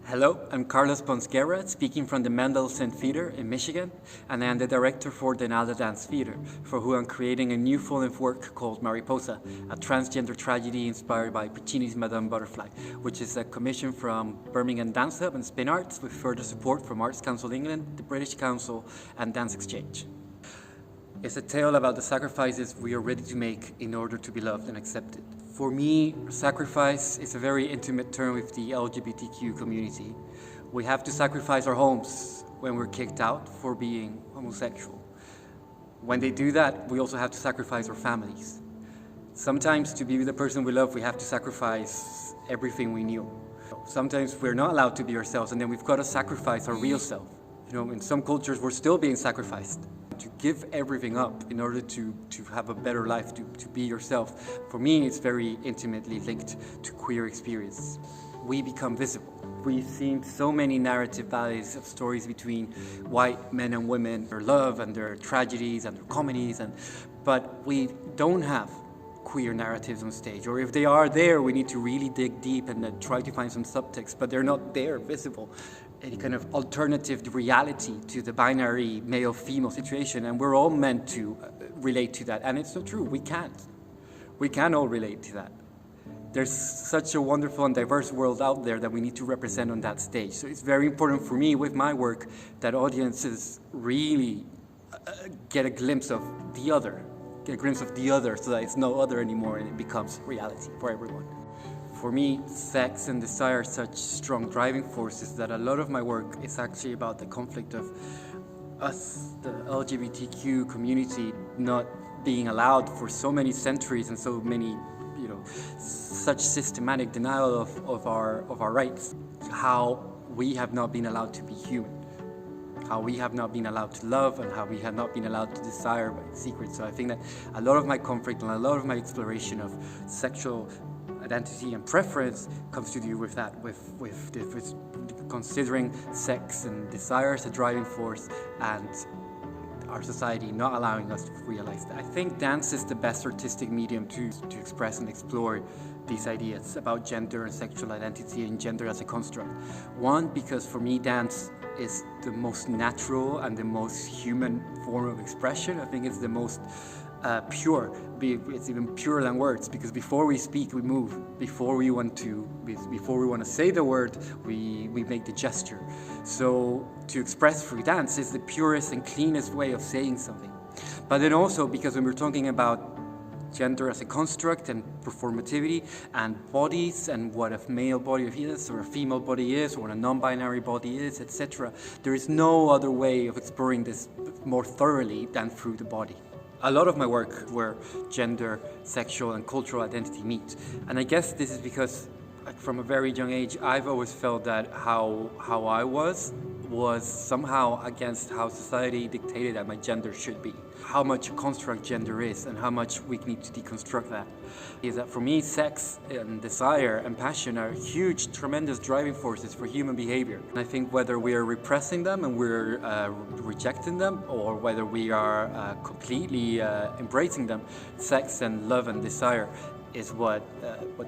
Hello, I'm Carlos Ponsguerra, speaking from the Mendelssohn Theater in Michigan, and I am the director for the Nalda Dance Theater, for who I'm creating a new full-length work called Mariposa, a transgender tragedy inspired by Puccini's Madame Butterfly, which is a commission from Birmingham Dance Hub and Spin Arts, with further support from Arts Council England, the British Council, and Dance Exchange. It's a tale about the sacrifices we are ready to make in order to be loved and accepted. For me, sacrifice is a very intimate term with the LGBTQ community. We have to sacrifice our homes when we're kicked out for being homosexual. When they do that, we also have to sacrifice our families. Sometimes to be with the person we love, we have to sacrifice everything we knew. Sometimes we're not allowed to be ourselves, and then we've got to sacrifice our real self. In some cultures, we're still being sacrificed. To give everything up in order to have a better life, to be yourself. For me, it's very intimately linked to queer experience. We become visible. We've seen so many narrative valleys of stories between white men and women, their love and their tragedies and their comedies, but we don't have queer narratives on stage, or if they are there, we need to really dig deep and try to find some subtext, but they're not there visible. Any kind of alternative reality to the binary male-female situation, and we're all meant to relate to that, and it's so true, we can't. We can all relate to that. There's such a wonderful and diverse world out there that we need to represent on that stage. So it's very important for me with my work that audiences really get a glimpse of the other, so that it's no other anymore and it becomes reality for everyone. For me, sex and desire are such strong driving forces that a lot of my work is actually about the conflict of us, the LGBTQ community, not being allowed for so many centuries and so many, such systematic denial of our rights. How we have not been allowed to be human. How we have not been allowed to love and how we have not been allowed to desire by secret. So I think that a lot of my conflict and a lot of my exploration of sexual identity and preference comes to do with that, with considering sex and desire as a driving force and our society not allowing us to realize that. I think dance is the best artistic medium to express and explore these ideas about gender and sexual identity and gender as a construct. One, because for me dance is the most natural and the most human form of expression. I think it's the most pure. It's even purer than words, because before we speak, we move. Before we want to say the word, we make the gesture. So to express through dance is the purest and cleanest way of saying something. But then also because when we're talking about gender as a construct and performativity and bodies and what a male body is or a female body is or what a non-binary body is, etc., there is no other way of exploring this more thoroughly than through the body. A lot of my work where gender, sexual and cultural identity meet. And I guess this is because from a very young age, I've always felt that how I was somehow against how society dictated that my gender should be. How much a construct gender is and how much we need to deconstruct that. Is that for me, sex and desire and passion are huge, tremendous driving forces for human behavior. And I think whether we are repressing them and we're rejecting them, or whether we are completely embracing them, sex and love and desire is what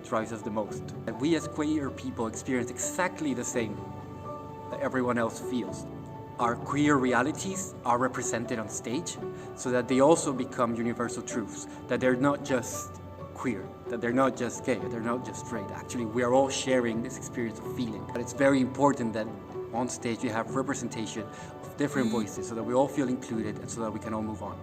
drives us the most. We as queer people experience exactly the same that everyone else feels. Our queer realities are represented on stage so that they also become universal truths, that they're not just queer, that they're not just gay, they're not just straight. Actually, we are all sharing this experience of feeling. But it's very important that on stage we have representation of different voices so that we all feel included and so that we can all move on.